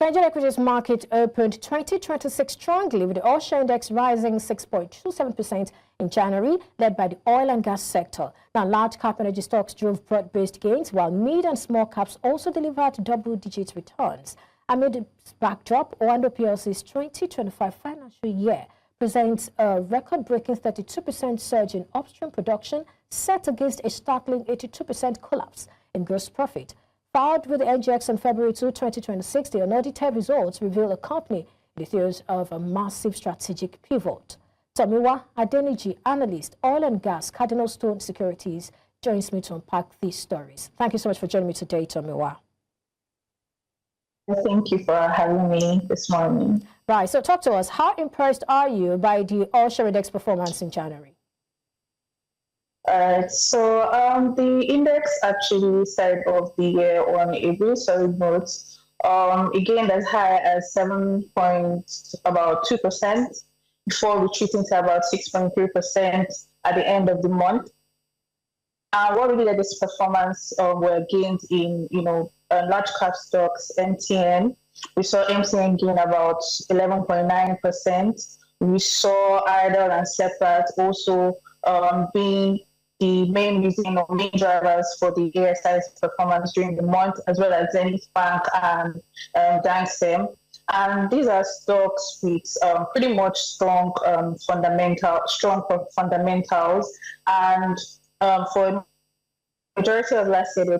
Nigerian equities market opened 2026 strongly, with the All-Share Index rising 6.27% in January, led by the oil and gas sector. Now, large cap energy stocks drove broad-based gains, while mid and small caps also delivered double-digit returns. Amid this backdrop, Oando Plc's 2025 financial year presents a record-breaking 32% surge in upstream production, set against a startling 82% collapse in gross profit. Filed with the NGX on February 2, 2026, the unaudited results reveal a company in the throes of a massive strategic pivot. Tomiwa, Adeniji, analyst, oil and gas, CardinalStone Securities, joins me to unpack these stories. Thank you so much for joining me today, Tomiwa. Thank you for having me this morning. Right, so talk to us. How impressed are you by the All-Share Index performance in January? So the index actually started off the year on a very solid note. Again, as high as 7.2% before retreating to about 6.3% at the end of the month. What really led this performance were gains in, large cap stocks, MTN. We saw MTN gain about 11.9%. We saw Idle and Separate also being the main reason or main drivers for the ASI's performance during the month, as well as Zenith Bank and Dangsem. And these are stocks with pretty much strong fundamentals. And for majority of last year, they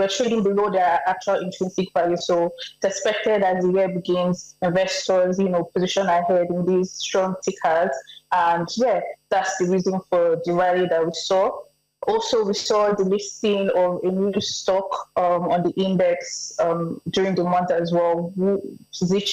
were trading below their actual intrinsic value. So it's expected as the year begins, investors, position ahead in these strong tickers. And yeah, that's the reason for the rally that we saw. Also, we saw the listing of a new stock on the index during the month as well, which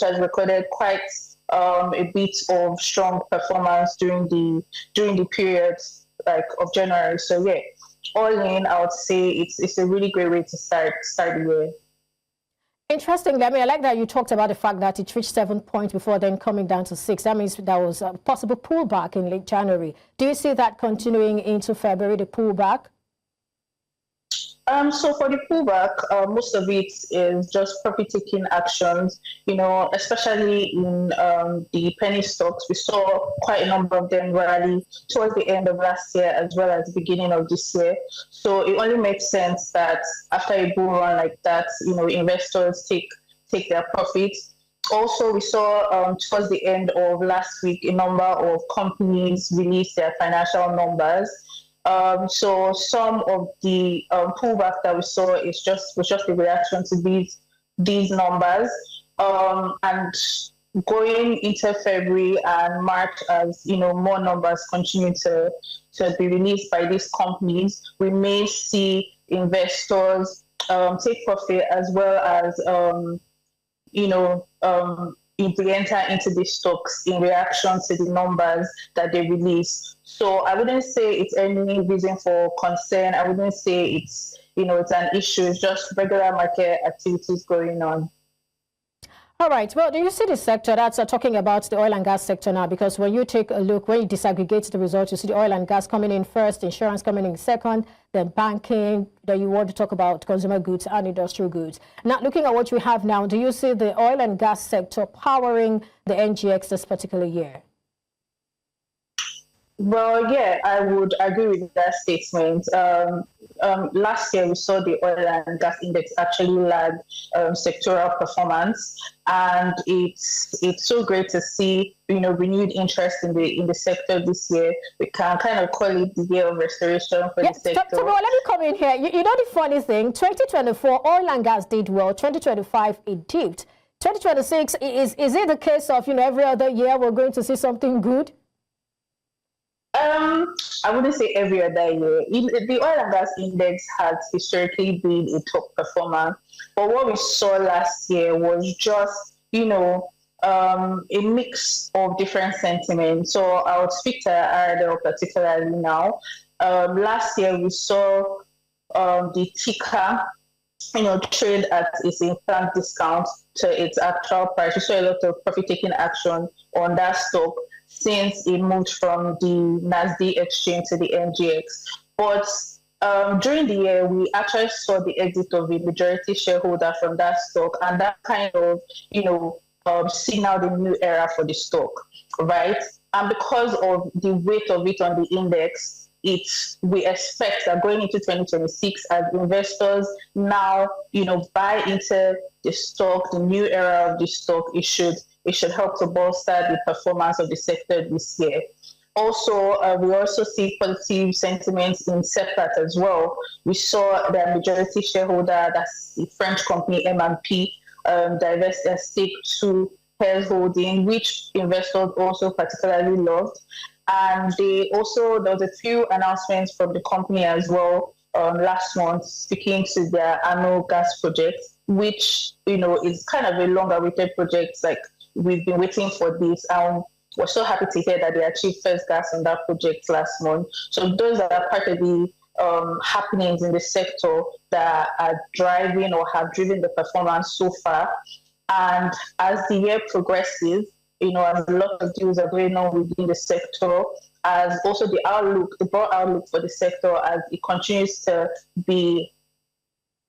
has recorded quite a bit of strong performance during the period of January. So yeah, all in, I would say it's a really great way to start the year. Interestingly, I like that you talked about the fact that it reached 7 points before then coming down to 6. That means there was a possible pullback in late January. Do you see that continuing into February, the pullback? So for the pullback, most of it is just profit-taking actions, especially in the penny stocks. We saw quite a number of them rally towards the end of last year as well as the beginning of this year. So it only makes sense that after a bull run like that, investors take their profits. Also, we saw towards the end of last week, a number of companies release their financial numbers. So some of the pullback that we saw was just a reaction to these numbers. And going into February and March, as more numbers continue to be released by these companies, we may see investors take profit as well as if they enter into these stocks in reaction to the numbers that they release. So I wouldn't say it's any reason for concern. I wouldn't say it's an issue. It's just regular market activities going on. All right. Well, do you see the sector that's talking about the oil and gas sector now? Because when you take a look, when you disaggregate the results, you see the oil and gas coming in first, insurance coming in second, then banking, then you want to talk about consumer goods and industrial goods. Now, looking at what we have now, do you see the oil and gas sector powering the NGX this particular year? Well, yeah, I would agree with that statement. Last year, we saw the oil and gas index actually lag sectoral performance, and it's so great to see renewed interest in the sector this year. We can kind of call it the year of restoration for the sector. Let me come in here. You know the funny thing, 2024 oil and gas did well. 2025 it dipped. 2026 is it the case of every other year we're going to see something good? I wouldn't say every other year. The oil and gas index has historically been a top performer, but what we saw last year was just, a mix of different sentiments. So I would speak to Oando particularly now. Last year we saw the ticker, trade at its implied discount to its actual price. We saw a lot of profit-taking action on that stock since it moved from the NASDAQ exchange to the NGX. But during the year, we actually saw the exit of a majority shareholder from that stock, and that kind of, signaled a new era for the stock, right? And because of the weight of it on the index, we expect that going into 2026, as investors now, buy into the stock, the new era of the stock, it should help to bolster the performance of the sector this year. Also, we also see positive sentiments in Seplat as well. We saw the majority shareholder, that's the French company M&P, divest their stake to Hairs Holding, which investors also particularly loved. And there was a few announcements from the company as well last month, speaking to their annual gas project, which is kind of a long-awaited project. Like, we've been waiting for this, and we're so happy to hear that they achieved first gas in that project last month. So those are part of the happenings in the sector that are driving or have driven the performance so far. And as the year progresses, as a lot of deals are going on within the sector, as also the broad outlook for the sector, as it continues to be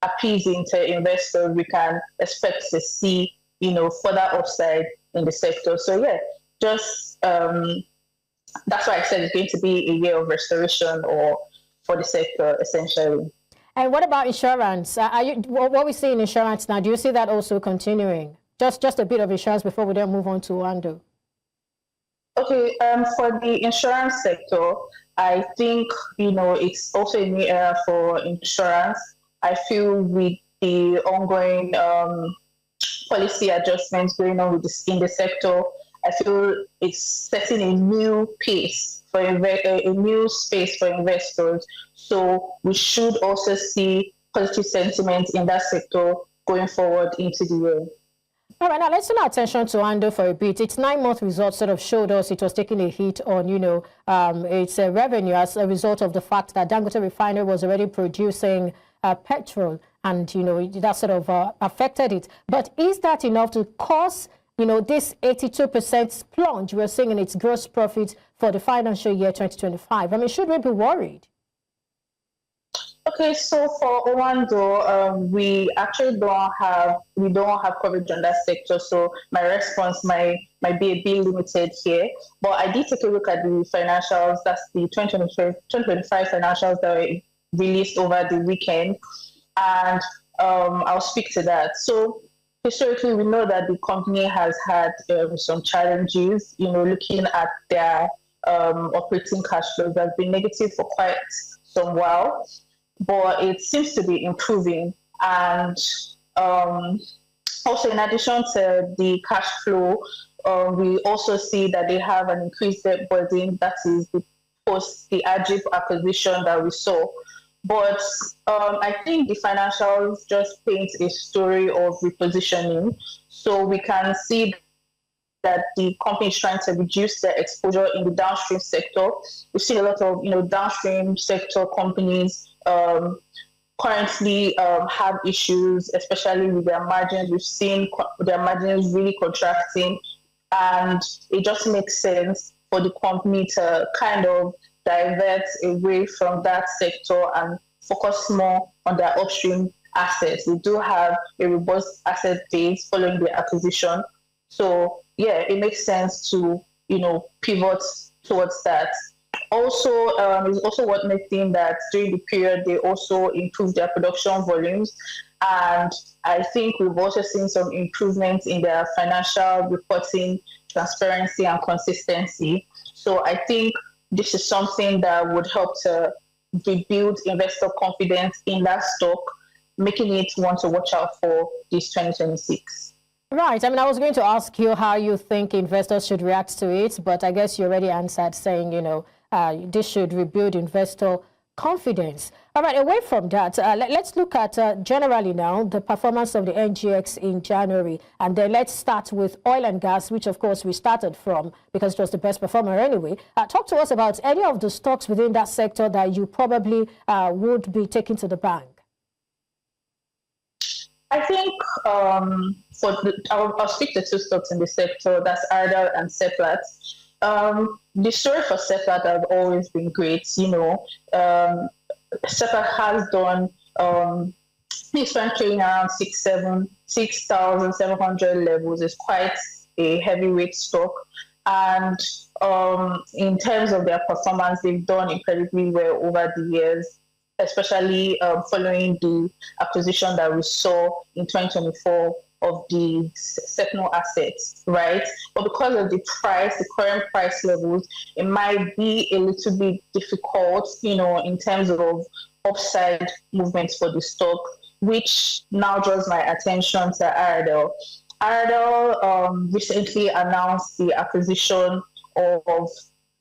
appeasing to investors, we can expect to see, further upside in the sector. So yeah, just that's why I said it's going to be a year of restoration or for the sector, essentially. And what about insurance? What we see in insurance now, do you see that also continuing? Just a bit of insurance before we then move on to Oando. Okay, for the insurance sector, I think, it's also a new era for insurance. I feel with the ongoing policy adjustments going on in the sector, I feel it's setting a new pace for a new space for investors. So we should also see positive sentiment in that sector going forward into the year. All right, now let's turn our attention to Oando for a bit. Its 9-month results sort of showed us it was taking a hit on, its revenue as a result of the fact that Dangote Refinery was already producing petrol, and, that sort of affected it. But is that enough to cause, this 82% plunge we're seeing in its gross profit for the financial year 2025? I mean, should we be worried? Okay, so for Oando, we actually don't have coverage on that sector, so my response might be a bit limited here. But I did take a look at the financials. That's the 2025 financials that were released over the weekend, and I'll speak to that. So historically, we know that the company has had some challenges. Looking at their operating cash flows, has been negative for quite some while, but it seems to be improving. And also, in addition to the cash flow, we also see that they have an increased debt burden. That is post the Ajib acquisition that we saw. But I think the financials just paint a story of repositioning. So we can see that the company is trying to reduce their exposure in the downstream sector. We've seen a lot of downstream sector companies currently have issues, especially with their margins. We've seen their margins really contracting, and it just makes sense for the company to kind of divert away from that sector and focus more on their upstream assets. They do have a robust asset base following the acquisition. So yeah, it makes sense to, pivot towards that. Also, it's also worth noting that during the period, they also improved their production volumes. And I think we've also seen some improvements in their financial reporting, transparency, and consistency. So I think this is something that would help to rebuild investor confidence in that stock, making it one to watch out for this 2026. Right. I mean, I was going to ask you how you think investors should react to it, but I guess you already answered saying, this should rebuild investor confidence. All right, away from that, let's look at generally now the performance of the NGX in January. And then let's start with oil and gas, which of course we started from because it was the best performer anyway. Talk to us about any of the stocks within that sector that you probably would be taking to the bank. I think I'll speak to two stocks in the sector, that's Ardal and Seplat. The story for Seplat has always been great. SEPA has done it's been trading around 6,700 levels. It's quite a heavyweight stock. And in terms of their performance, they've done incredibly well over the years, especially following the acquisition that we saw in 2024 of the Secno assets, right? But because of the current price levels, it might be a little bit difficult, in terms of upside movements for the stock, which now draws my attention to Aradel. Aradel recently announced the acquisition of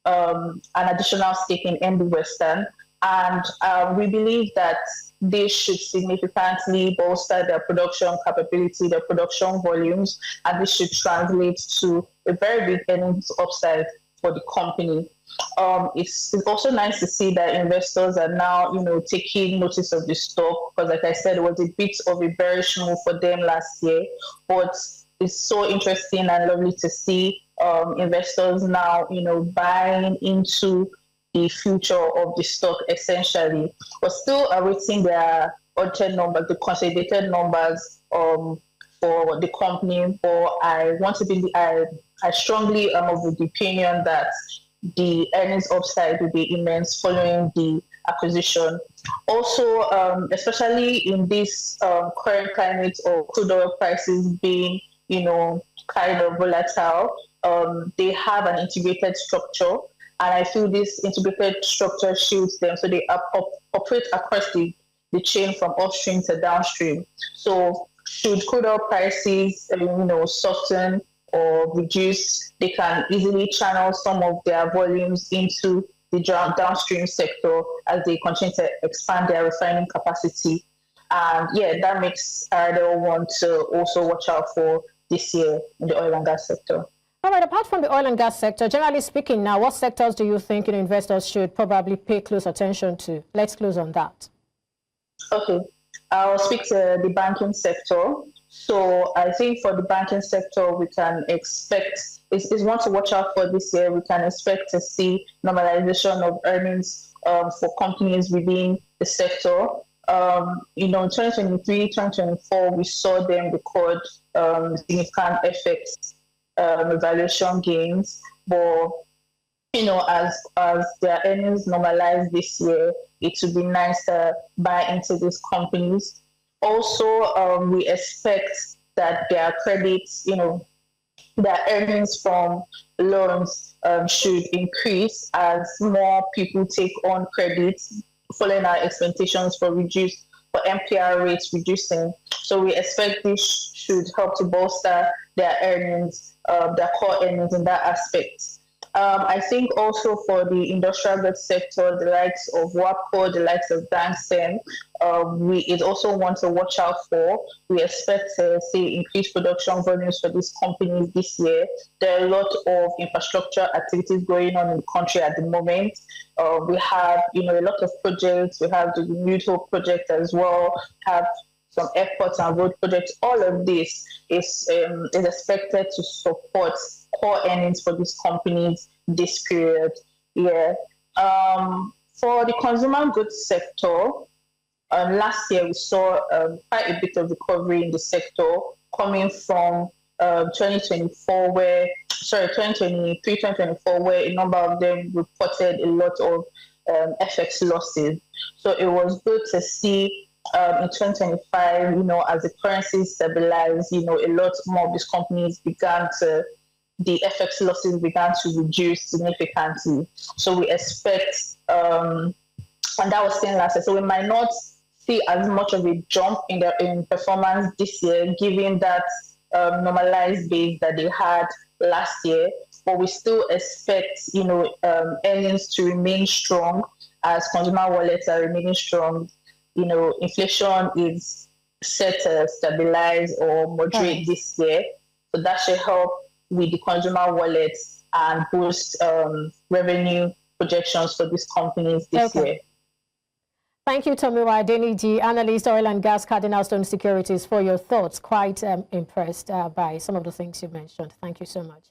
an additional stake in ND Western, and we believe that they should significantly bolster their production capability, their production volumes, and this should translate to a very big earnings upside for the company. It's also nice to see that investors are now, taking notice of the stock, because like I said, it was a bit of a bearish move for them last year, but it's so interesting and lovely to see investors now, buying into the future of the stock essentially. But still awaiting their audited numbers, the consolidated numbers for the company. But I strongly am of the opinion that the earnings upside will be immense following the acquisition. Also, especially in this current climate of crude oil prices being, kind of volatile, they have an integrated structure, and I feel this integrated structure shields them, so they operate across the chain from upstream to downstream. So should crude oil prices, soften or reduce, they can easily channel some of their volumes into the downstream sector as they continue to expand their refining capacity. And that makes Aradel want to also watch out for this year in the oil and gas sector. All right, apart from the oil and gas sector, generally speaking now, what sectors do you think investors should probably pay close attention to? Let's close on that. Okay, I'll speak to the banking sector. So I think for the banking sector, we can expect, is one to watch out for this year. We can expect to see normalization of earnings for companies within the sector. In 2023, 2024, we saw them record significant FX revaluation gains. But, as their earnings normalize this year, it would be nice to buy into these companies. Also, we expect that their credits, their earnings from loans should increase as more people take on credits, following our expectations for MPR rates reducing. So we expect this should help to bolster their earnings, their core earnings in that aspect. I think also for the industrial goods sector, the likes of WAPCO, the likes of Dangote, we also want to watch out for. We expect to see increased production volumes for these companies this year. There are a lot of infrastructure activities going on in the country at the moment. We have, a lot of projects. We have the Renewed Hope project as well. We have some airports and road projects. All of this is expected to support core earnings for these companies this period. For the consumer goods sector, last year we saw quite a bit of recovery in the sector coming from 2023, 2024, where a number of them reported a lot of FX losses. So it was good to see in 2025, as the currency stabilized, a lot more of these companies the FX losses began to reduce significantly. So we expect, and that was seen last year, so we might not see as much of a jump in performance this year, given that normalized base that they had last year, but we still expect, earnings to remain strong as consumer wallets are remaining strong. Inflation is set to stabilize or moderate this year, so that should help with the consumer wallets and boost revenue projections for these companies this year. Thank you, Tomiwa Adeniji, analyst, oil and gas, CardinalStone Securities, for your thoughts. Quite impressed by some of the things you mentioned. Thank you so much.